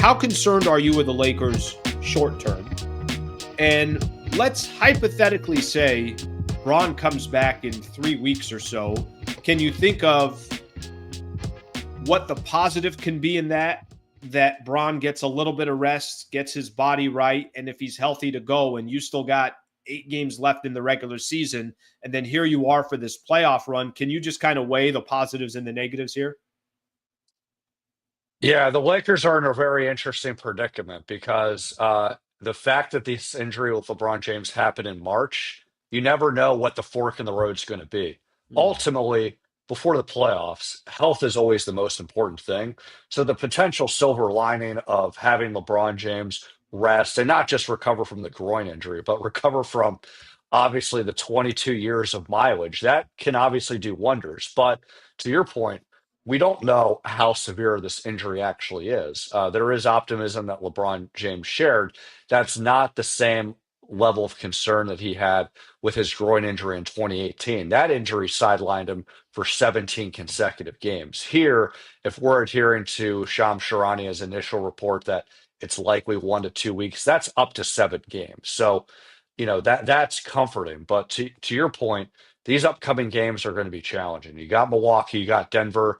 how concerned are you with the Lakers short term? And let's hypothetically say Braun comes back in 3 weeks or so. Can you think of what the positive can be in that Braun gets a little bit of rest, gets his body right, and if he's healthy to go, and you still got 8 games left in the regular season, and then here you are for this playoff run, can you just kind of weigh the positives and the negatives here? Yeah, the Lakers are in a very interesting predicament because the fact that this injury with LeBron James happened in March, you never know what the fork in the road is going to be. Hmm. Ultimately, before the playoffs, health is always the most important thing. So the potential silver lining of having LeBron James rest and not just recover from the groin injury, but recover from obviously the 22 years of mileage, that can obviously do wonders. But to your point, we don't know how severe this injury actually is. There is optimism that LeBron James shared. That's not the same level of concern that he had with his groin injury in 2018. That injury sidelined him for 17 consecutive games. Here, if we're adhering to Shams Charania's initial report that it's likely 1 to 2 weeks, that's up to 7 games. So, that's comforting. But to your point, these upcoming games are going to be challenging. You got Milwaukee, you got Denver.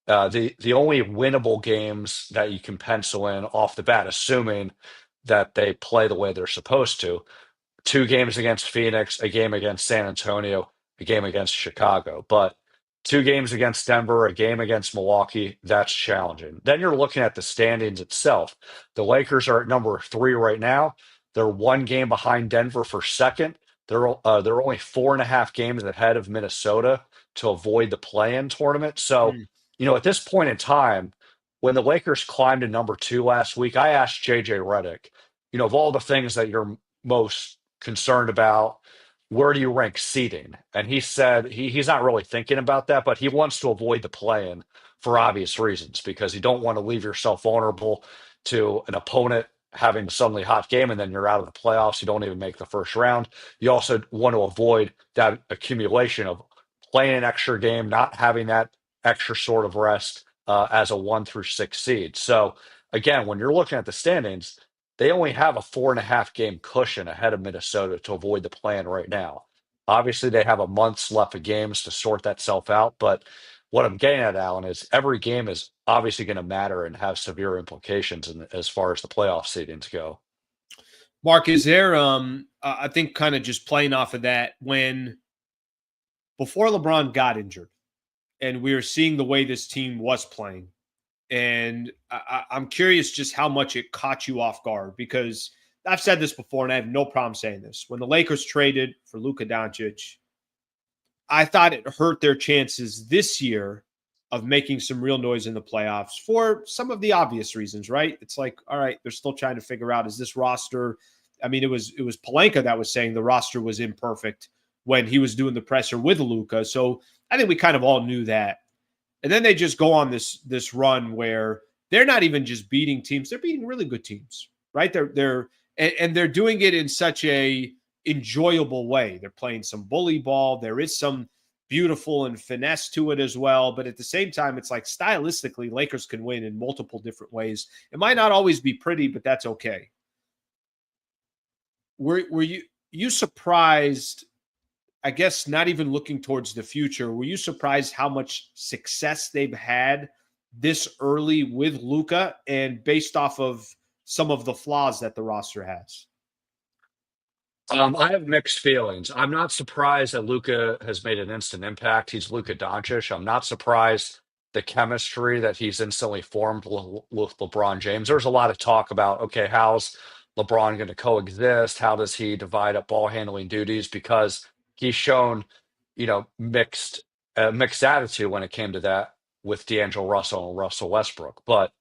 The only winnable games that you can pencil in off the bat, assuming that they play the way they're supposed to, 2 games against Phoenix, a game against San Antonio, a game against Chicago. But 2 games against Denver, a game against Milwaukee, that's challenging. Then you're looking at the standings itself. The Lakers are at number 3 right now. They're 1 game behind Denver for second. They're only 4.5 games ahead of Minnesota to avoid the play-in tournament. So, Hmm. at this point in time, when the Lakers climbed to number 2 last week, I asked JJ Redick, of all the things that you're most concerned about, where do you rank seeding? And he said he's not really thinking about that, but he wants to avoid the play-in for obvious reasons because you don't want to leave yourself vulnerable to an opponent having a suddenly hot game and then you're out of the playoffs. You don't even make the first round. You also want to avoid that accumulation of playing an extra game, not having that extra sort of rest as a 1 through 6 seed. So again, when you're looking at the standings, they only have a 4.5 game cushion ahead of Minnesota to avoid the plan right now. Obviously, they have a month's left of games to sort that self out. But what I'm getting at, Alan, is every game is obviously going to matter and have severe implications as far as the playoff seedings go. Mark, is there I think kind of just playing off of that, when before LeBron got injured and we were seeing the way this team was playing, and I'm curious just how much it caught you off guard, because I've said this before and I have no problem saying this. When the Lakers traded for Luka Dončić, I thought it hurt their chances this year of making some real noise in the playoffs for some of the obvious reasons, right? It's like, all right, they're still trying to figure out, is this roster? I mean, it was Palenka that was saying the roster was imperfect when he was doing the presser with Luka. So I think we kind of all knew that. And then they just go on this run where they're not even just beating teams; they're beating really good teams, right? And they're doing it in such a enjoyable way. They're playing some bully ball. There is some beautiful and finesse to it as well, but at the same time, it's like stylistically, Lakers can win in multiple different ways. It might not always be pretty, but that's okay. Were you surprised? I guess not even looking towards the future, were you surprised how much success they've had this early with Luka, and based off of some of the flaws that the roster has? I have mixed feelings. I'm not surprised that Luka has made an instant impact. He's Luka Doncic. I'm not surprised the chemistry that he's instantly formed with LeBron James. There's a lot of talk about, okay, how's LeBron going to coexist? How does he divide up ball handling duties? Because he's shown, mixed attitude when it came to that with D'Angelo Russell and Russell Westbrook. But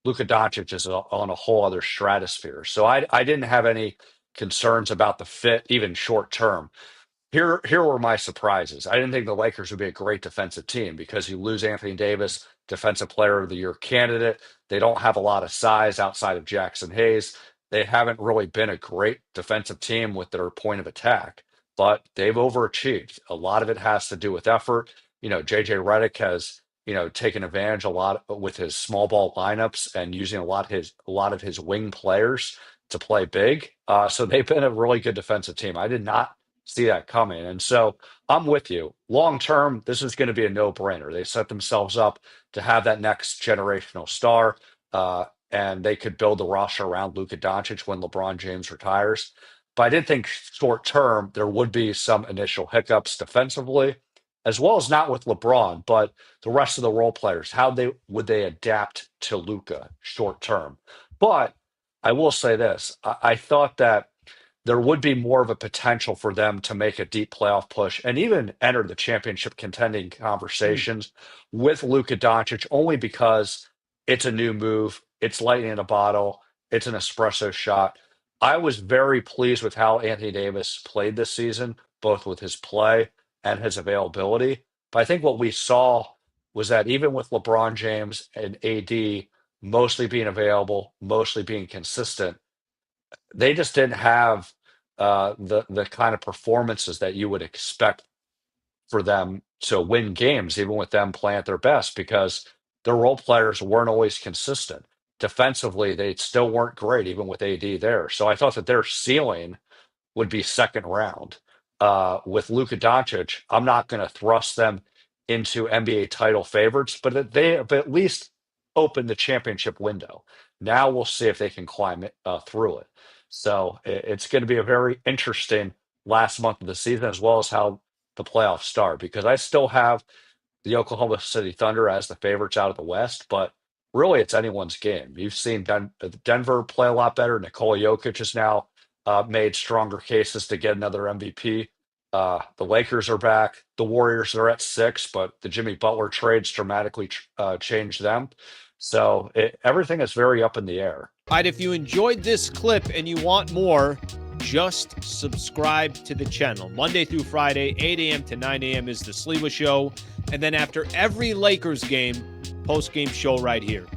Luka Doncic is on a whole other stratosphere. So I didn't have any concerns about the fit, even short term. Here were my surprises. I didn't think the Lakers would be a great defensive team because you lose Anthony Davis, Defensive Player of the Year candidate. They don't have a lot of size outside of Jackson Hayes. They haven't really been a great defensive team with their point of attack, but they've overachieved. A lot of it has to do with effort. JJ Redick has taking advantage a lot with his small ball lineups and using a lot of his wing players to play big. So they've been a really good defensive team. I did not see that coming. And so I'm with you. Long term, this is going to be a no-brainer. They set themselves up to have that next generational star, and they could build the roster around Luka Dončić when LeBron James retires. But I did think short term there would be some initial hiccups defensively, as well as not with LeBron, but the rest of the role players. How they would they adapt to Luka short term? But I will say this: I thought that there would be more of a potential for them to make a deep playoff push and even enter the championship contending Mm. conversations with Luka Doncic, only because it's a new move, it's lightning in a bottle, it's an espresso shot. I was very pleased with how Anthony Davis played this season, both with his play and his availability. But I think what we saw was that even with LeBron James and AD mostly being available, mostly being consistent, they just didn't have the kind of performances that you would expect for them to win games, even with them playing at their best, because their role players weren't always consistent. Defensively, they still weren't great, even with AD there. So I thought that their ceiling would be second round. With Luka Doncic, I'm not going to thrust them into NBA title favorites, but they have at least opened the championship window. Now we'll see if they can climb it through it. So it's going to be a very interesting last month of the season, as well as how the playoffs start, because I still have the Oklahoma City Thunder as the favorites out of the West, but really it's anyone's game. You've seen Denver play a lot better. Nikola Jokic has now made stronger cases to get another MVP. The Lakers are back. The Warriors are at 6, but the Jimmy Butler trades dramatically changed them. So everything is very up in the air. All right, if you enjoyed this clip and you want more, just subscribe to the channel. Monday through Friday, 8 a.m. to 9 a.m. is the Sliwa Show. And then after every Lakers game, post-game show right here.